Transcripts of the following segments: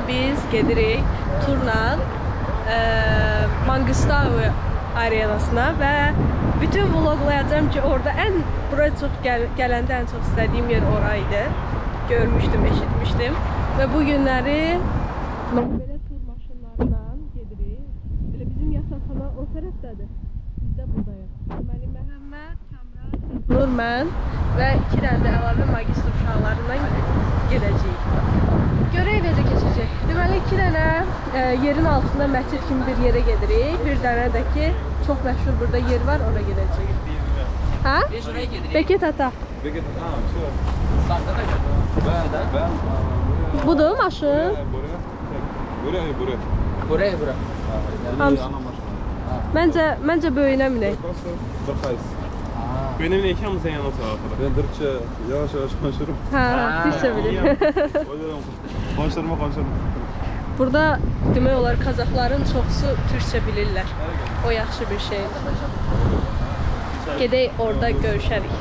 biz gedirik turla Mangistau arenasına və bütün vloglayacağım ki orada buraya çox gələndə ən çox istədiyim yer oraydı. Görmüşdüm, eşitmişdim və bu günləri belə tur maşınlarından gedirik. Elə bizim yataqxana o tərəfdədir. Biz də buradayıq. Deməli Məhəmməd, Kamran, Nur, mən və 2 dənə də əlavə magistr uşaqlarından gedəcəyik. Görək necə keçəcək. Deməli 2 dənə yerin altında məscid kimi bir yerə gedirik. Bir dənə də ki çox məşhur burada yer var, ora gedəcəyik. Hə? Beket ata. Beket ata. Budur maşın. Buraya. Məncə böyünə minək. Benim ne ikram sen yana tarafta. Ben Türkçe yavaş konuşurum. Türkçe bilir. Konuşurum. Burada demək olar Kazakların çoxsu Türkçe bilirlər. O yaxşı bir şeydir. Gedək orada görüşərik.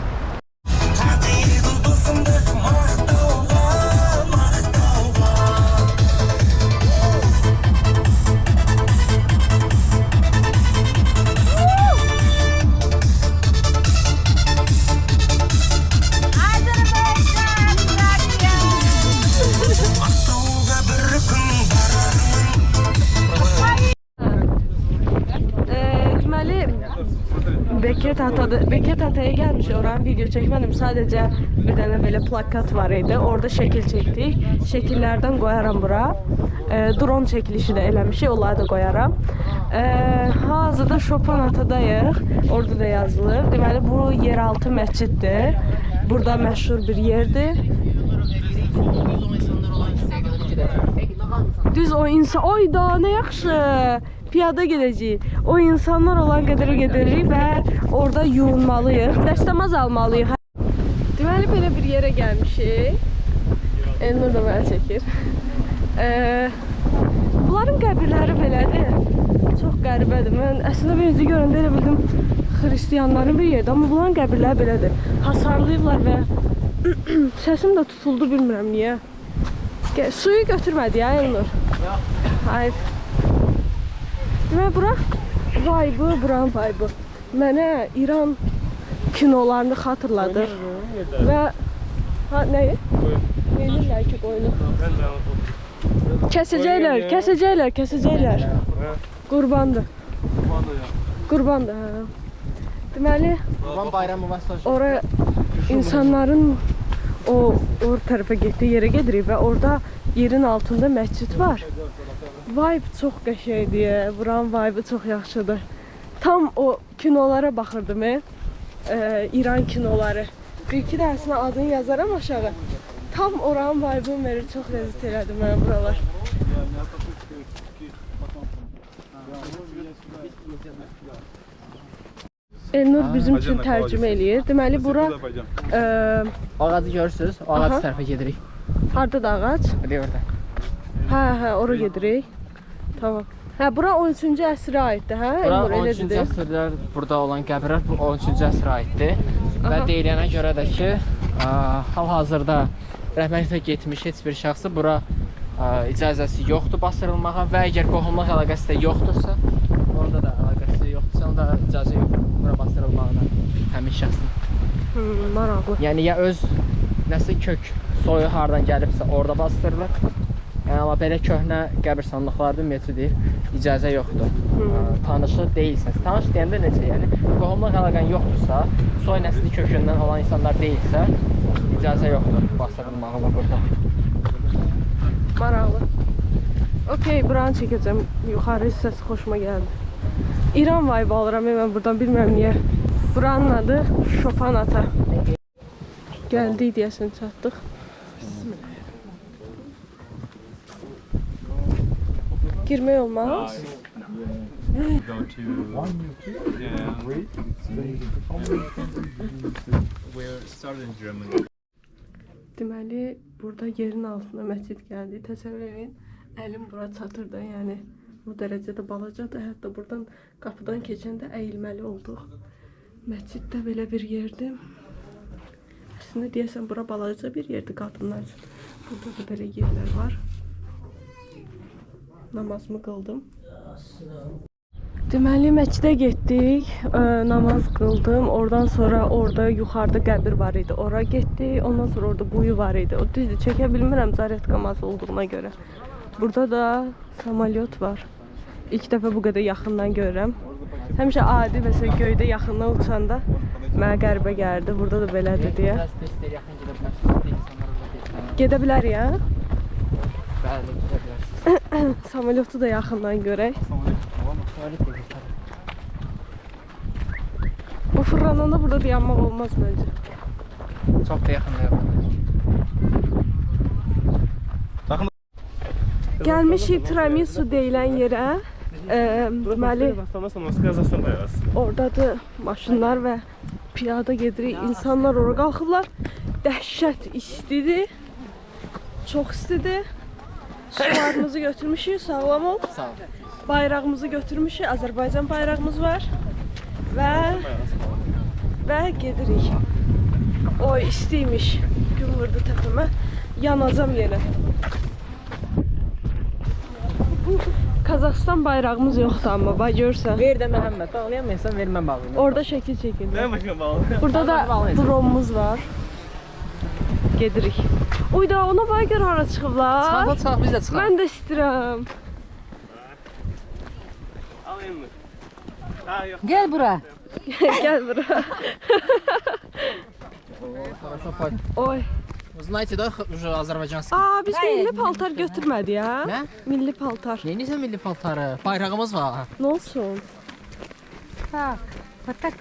Beket Ata'ya gelmiş oran video çekmedim. Sadece bir tane böyle plakat var idi. Orada şekil çektik. Şekillerden koyaram bura. Drone çekilişi de eləmişik. Onları da koyaram. Hazırda Şopan Ata'dayıq. Orada da yazılır. Deməli bu yeraltı məsciddir. Burada məşhur bir yerdir. Düz o insan. Oy da ne yaxşı. Piyada gedəcəyik. O insanlar olan qədərə gedirik və orada yuyunmalıyıq. Dəstəmaz almalıyıq. Deməli belə bir yerə gəlmişik. Elnur da mənə çəkir. Bunların qəbirləri belədir. Çox qəribədir. Mən əslində birinci görəndə elə bildim xristiyanların bir yerdə, amma bunların qəbirləri belədir. Hasarlayırlar və səsim də tutuldu, bilmirəm niyə. Suyu götürmədi ya Elnur. Hayır. Demək bura buranın vibe'ı. Mənə İran kinolarını xatırladır. Və nəyi? Verirlər ki qoyunu. Kəsəcəklər. Qurbandır. Qurbandır, hə. Deməli, oraya insanların o tərəfə getdiyi yerə gedirik və orada yerin altında məscid var. Vibe çox qəşəngdir. Buranın vibe'ı çox yaxşıdır. Tam o kinolara baxırdım. İran kinoları. Bir-iki dənəsinə adını yazaram aşağı. Tam oranın vibe'ını verir. Çox ləzzət elədi mənə buralar. Elnur bizim üçün tərcümə eləyir. Deməli bura ağacı görürsünüz. O ağac tərəfə gedirik. Hardadır ağac? Orada. Hə, ora gedirik. Tamam. Hə, bura 13-cü əsrə aiddir, hə? Bura 13-cü əsrlər burada olan qəbirlər 13-cü əsrə aiddir. Və deyilənə görə də ki, hal-hazırda rəhmətlə getmiş heç bir şəxsi bura icazəsi yoxdur basdırılmağa və əgər qohumluq əlaqəsi də yoxdursa, orada da əlaqəsi yoxdursa, onda icazə yoxdur bura basdırılmağına həmin şəxsin. Maraqlı. Yəni ya öz nəsil kök soyu hardan gəlibsə orada basdırılır. Yəni, amma belə köhnə qəbirstanlıqlarda ümumiyyətlə deyir, icazə yoxdur. Tanışı deyilsəniz. Tanış deyəndə necə? Yəni, qohumluq əlaqən yoxdursa, soy nəsli kökündən olan insanlar deyilsə, icazə yoxdur basdırılmağı burada. Maraqlı. Okey, buranı çəkəcəm. Yuxarı hissəsi xoşuma gəldi. İran vibe alıram mən buradan, bilmirəm niyə. Buranın adı Şopan Ata. Gəldik deyəsən, çatdıq. Girmək olmaz. Deməli, burada yerin altında məscid gəldi. Təsəvvür edin, əlim bura çatır da, yəni bu dərəcədə balacadır. Hətta buradan qapıdan keçəndə əyilməli olduq. Məscid də belə bir yerdir. Əslində deyəsən bura balaca bir yerdir qadınlar üçün. Burada da belə yerlər var. namazımı qıldım. Deməli məscidə getdik, namaz qıldım. Oradan sonra orada yuxarıda qəbir var idi. Ora getdik. Ondan sonra orada quyu var idi. O düzdür, çəkə bilmirəm zaryadkaması olduğuna görə. Burada da samolyot var. İlk dəfə bu qədər yaxından görürəm. Həmişə adi məsələn göydə yaxından uçanda mənə qəribə gəldi. Burada da belədir deyə. Biraz testlər yaxın gedə bilərsiniz. İnsanlar orada getməyə. Gedə bilər ya. Bəli, gedə bilərsiniz. Samolyotu da yaxından görək. Tuvalet də getər. Bu fırlananda burada dayanmaq olmaz məncə. Çox da yaxında yox. Gəlmişik tiramisu deyilən yerə. Deməli oradadır maşınlar və piyada gedirik. İnsanlar ora qalxıblar. Dəhşət istidir. Çox istidir. Sularımızı götürmüşük, sağlam ol. Sağ ol. Bayrağımızı götürmüşük. Azərbaycan bayrağımız var. Və gedirik. Oy istiymiş. Gün vurdu təpəmə. Yanacam yenə. Qazaxıstan bayrağımız yoxdur amma bax görsən. Ver də Məhəmməd, bağlayamaysan ver mən bağlayayım. Orada şəkil çəkildi. Ben bakayım bağlı. Burada da dronumuz var. Gedirik. Uy da ona bax gör hara çıxıblar. Çıxaq, biz də çıxaq. Mən də istəyirəm. Alayım mı? Ha yok. Gel bura. Gəl bura. Хорошо, пойдем. Oy. Вы знаете, да, уже азербайджанский? Aa biz milli paltar götürmədik ya. Nə? Milli paltar. Neyinizə milli paltarı? Bayrağımız var. Ne olsun? Так, вот так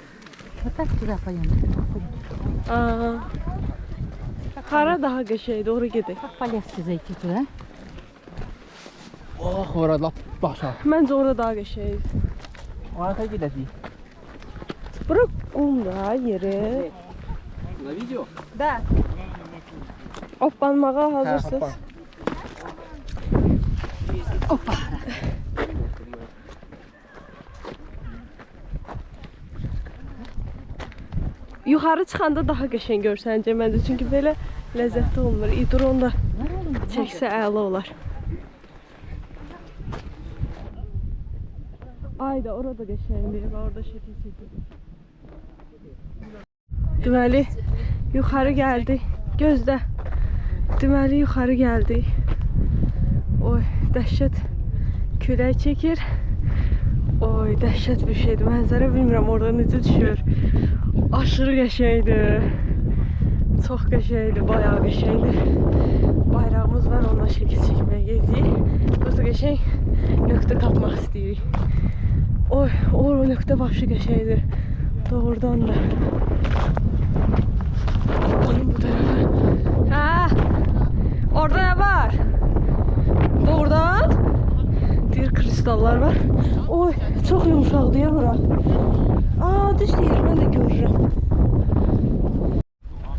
туда пойдем. Aa. Hara daha qəşəngdir, ora gedək. Как по леске зайти туда? Oh, orada lap başa. Məncə ora daha qəşəngdir. Oraya gedəcəyik. Bura qumda yeri. Na video? Da. Hoppanmağa hazırsınız. Опа. Yuxarı çıxanda daha qəşəng görsəncə məncə, çünki belə ləzzətli olmur. Drone da çəksə əla olar. Ayda orada qəşəngdir və orada şəkil çəkir. Deməli yuxarı gəldik. Gözlə. Deməli yuxarı gəldik. Oy, dəhşət külək çəkir. Oy, dəhşət bir şeydir. Mənzərə bilmirəm orada necə düşür. Aşırı qəşəngdir. Çox qəşəngdir, bayağı qəşəngdir. Bayrağımız var, onunla şəkil çəkməyə gedirik. Burada qəşəng nöqtə tapmaq istəyirik. Oy, o nöqtə vəhşi qəşəngdir. Doğrudan da. Bakalım bu tarafa. Ha! Orada ne var? Doğrudan. Deyir kristallar var. Oy, çox yumuşaqdır ya bura. Aa, düz deyir, mən də görürəm.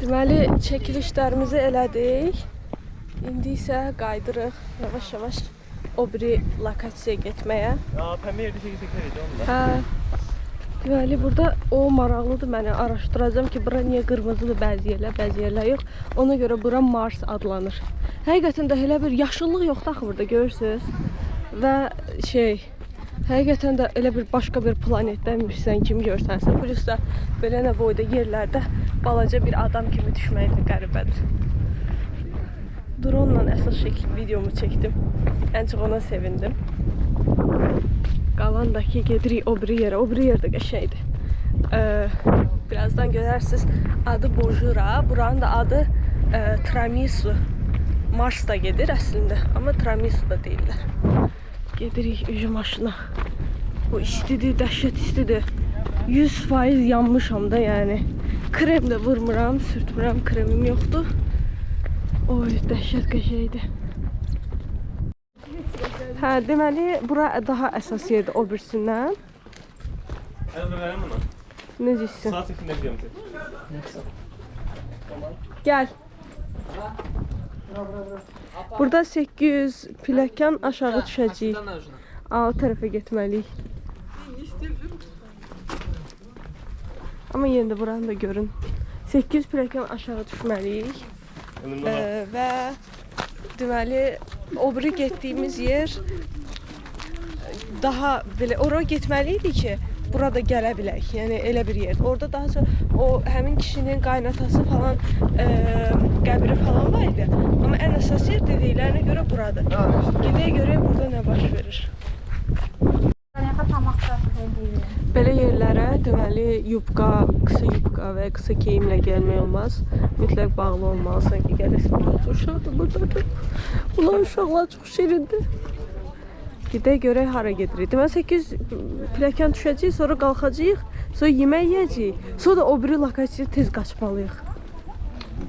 Deməli, çəkilişlərimizi elədik. İndi isə qaydırıq yavaş-yavaş o biri lokasiyaya getməyə. Ya pembe yerde şey çekeriz onunla. Hə. Deməli, burada o maraqlıdır, mənə araşdıracağam ki, bura niyə qırmızıdır bəzi yerlər yox. Ona görə bura Mars adlanır. Həqiqətən də elə bir yaşıllıq yoxdur axı burada, görürsünüz. Və həqiqətən də elə bir başqa bir planetdənmişsən kimi görsənsən. Plus da belə nə boyda yerlərdə balaca bir adam kimi düşmək də qəribədir. Drone-la əsas şəkil videomu çəkdim. Ən çox ona sevindim. Qalandakı gedirik o biri yerə. O biri yer də qəşəngdir. Birazdan görərsiniz. Adı Bojura. Buranın da adı Tiramisu. Mars da gedir əslində. Amma Tiramisu da deyirlər. Gedirik ücü maşına. O istidir, dəhşət istidir. 100% yanmışam da yəni. Krem də vurmuram, sürtmürəm. Kremim yoxdur. Oy, dəhşət qəşəngdir. Hə, deməli, bura daha əsas yerdir o birisindən. Ben de vereyim ona. Necəsin? Sağ çekimde diyorum tek. Gəl. Burada 800 pilləkən aşağı düşəcəyik. O tərəfə getməliyik. Amma yenə də buranı da görün. 800 pilləkən aşağı düşməliyik. Və deməli, o biri getdiyimiz yer daha belə ora getməli idi ki, burada gələ bilək. Yəni elə bir yer. Orada daha çox o həmin kişinin qaynatası falan qəbri falan var idi. Amma ən əsas yer dediklərinə görə buradır. Gedək görək burada nə baş verir. Belə yerlərə deməli yubka, qısa yubka və qısa geyimlə gəlmək olmaz. Mütləq bağlı olmalısan ki, gələsən. Uşaqdır buradadır. Bunlar uşaqlar çox şirindir. Gedək görək hara gedirik. Deməli 8 pilləkən düşəcəyik, sonra qalxacağıq, sonra yemək yeyəcəyik, sonra da o biri lokasiyaya tez qaçmalıyıq.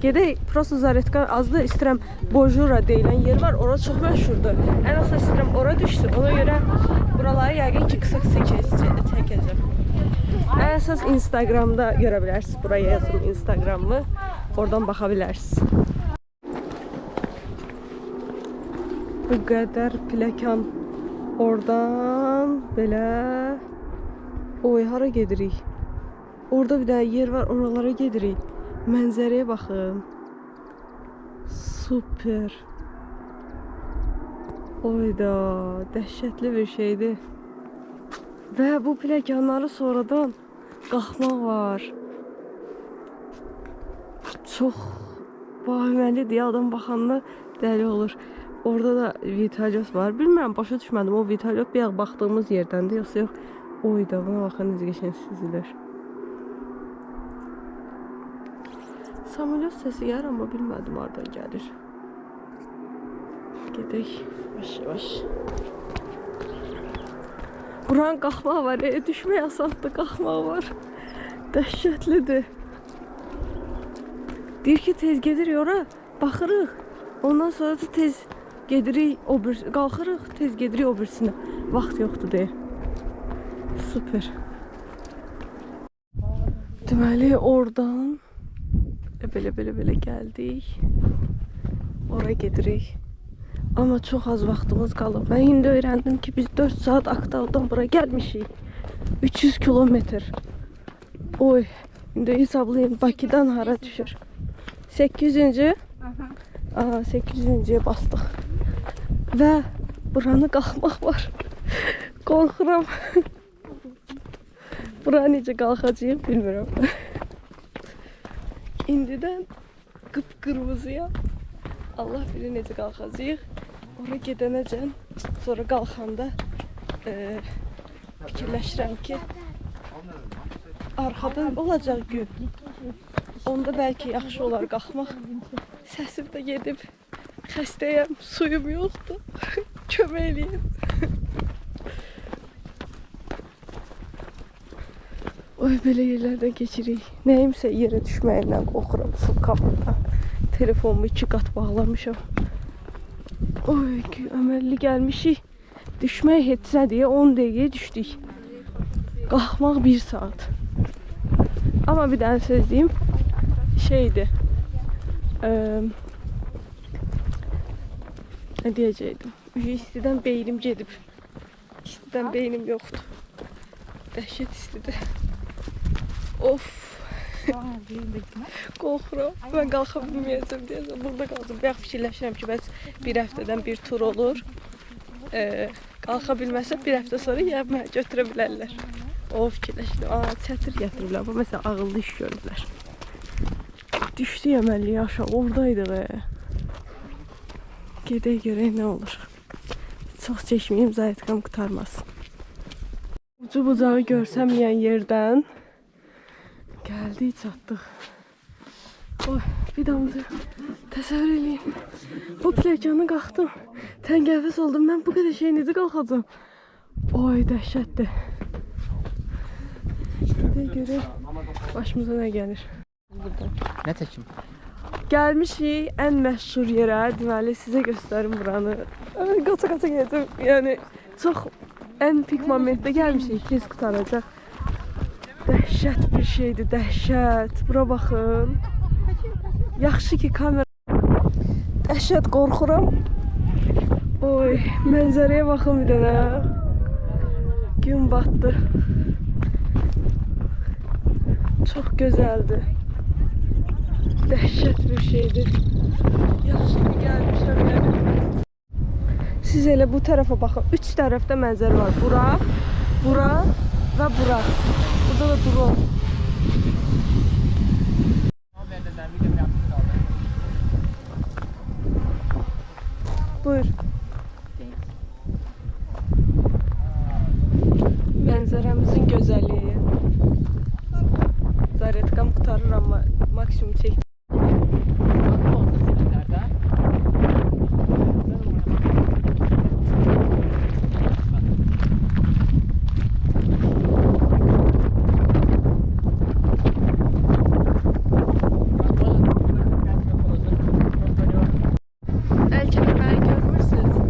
Gedək, prosta zaretka azdır, istəyirəm Bojura deyilən yer var, orası çox məşhurdur. Ən asas istəyirəm ora düşsün, ona görə buraları yəqin ki qısa-qısa çəkəcəm. Ən əsas Instagramda görə bilərsiniz, buraya yazım Instagramı, oradan baxa bilərsiniz. Bu qədər pilləkən. Oradan belə oy hara gedirik? Orada bir dənə yer var, oralara gedirik. Mənzərəyə baxın. Super. Oyda, dəhşətli bir şeydir. Və bu pilləkənləri sonradan qalxmaq var. Çox vahiməlidir, adam baxanda dəli olur. Orada da vitalyot var. Bilmirəm, başa düşmədim. O vitalyot bir baxdığımız yerdəndir, yoxsa yox. Oyda, buna baxın, necə qəşəng süzülür. Samolyot səsi gəlir, amma bilmədim hardan gəlir. Gedək, yavaş-yavaş. Buranın qalxmaq var, düşmək asandır, qalxmaq var. Dəhşətlidir. Deyir ki, tez gedirik ora, baxırıq. Ondan sonra da tez gedirik, qalxırıq, tez gedirik o birisinə. Vaxt yoxdur deyə. Super. Deməli, oradan belə gəldik. Oraya gedirik. Amma çox az vaxtımız qalıb. Mən indi öyrəndim ki, biz 4 saat Aktaudan bura gəlmişik. 300 kilometr. Oy, indi hesablayın, Bakıdan hara düşür. 800-cü? Aha, 800-cüyə bastıq. Və buranı qalxmaq var. Qorxuram. Bura necə qalxacağıq bilmirəm. İndidən qıpqırmızıya. Allah bilir necə qalxacağıq. Ora gedənəcən, sonra qalxanda fikirləşirəm ki, arxadan olacaq gün. Onda bəlkə yaxşı olar qalxmaq. Səsim də gedib. Xəstəyəm, suyum yoxdur. Kömək eləyin. Oy, belə yerlərdən keçirik. Nəyimsə yerə düşməyimdən qorxuram. Kapıda. Telefonumu 2 qat bağlamışam. Oy, əməlli gəlmişik. Düşmək etsə deyə 10 dəqiqəyə düşdük. Qalxmaq 1 saat. Amma bir dənə söz deyim. Şeydir. Nə deyəcəkdim? İstidən beynim gedib. İstidən beynim yoxdur. Dəhşət istidir. Of. Qorxuram. Mən qalxa bilməyəcəm deyəsən. Burada qaldım. Bayaq fikirləşirəm ki, bəs bir həftədən bir tur olur. Qalxa bilməsə bir həftə sonra mənə götürə bilərlər. O fikirləşdim. Çətir gətiriblər. Məsələn, ağıllı iş görüblər. Düşdü əməlli aşağı. Oradaydıq. Gedək görək nə olur. Çox çəkməyim, zayetkam qutarmasın. Ucu bucağı görsəməyən yerdən gəldik, çatdıq. Oy, bir damızı təsəvvür edin. Bu pilləkəni qalxdım. Təngəvvəs oldum. Mən bu qədər şey necə qalxacam? Oy, dəhşətdir. Gedək görək başımıza nə gəlir. Nə çəkim? Gəlmişik ən məşhur yerə. Deməli, sizə göstərim buranı. Qaça-qaça gedəcəm. Yəni, çox ən pik momentdə gəlmişik. Tez qutaracaq. Dəhşət bir şeydir, dəhşət. Bura baxın. Yaxşı ki, kamera... Dəhşət, qorxuram. Oy, mənzərəyə baxın bir dənə. Gün batdı. Çox gözəldir. Dəhşət bir şeydir. Yaxşı ki, gəlmişəm yəni. Siz Siz elə bu tərəfə baxın. 3 tərəfdə mənzərə var. Bura, bura və bura. Burada da drone. Buyur. Mənzərəmizin gözəlliyi. Zaretkam qurtarır amma maksimum çəkdim. Bəlkə də məni görmürsünüz.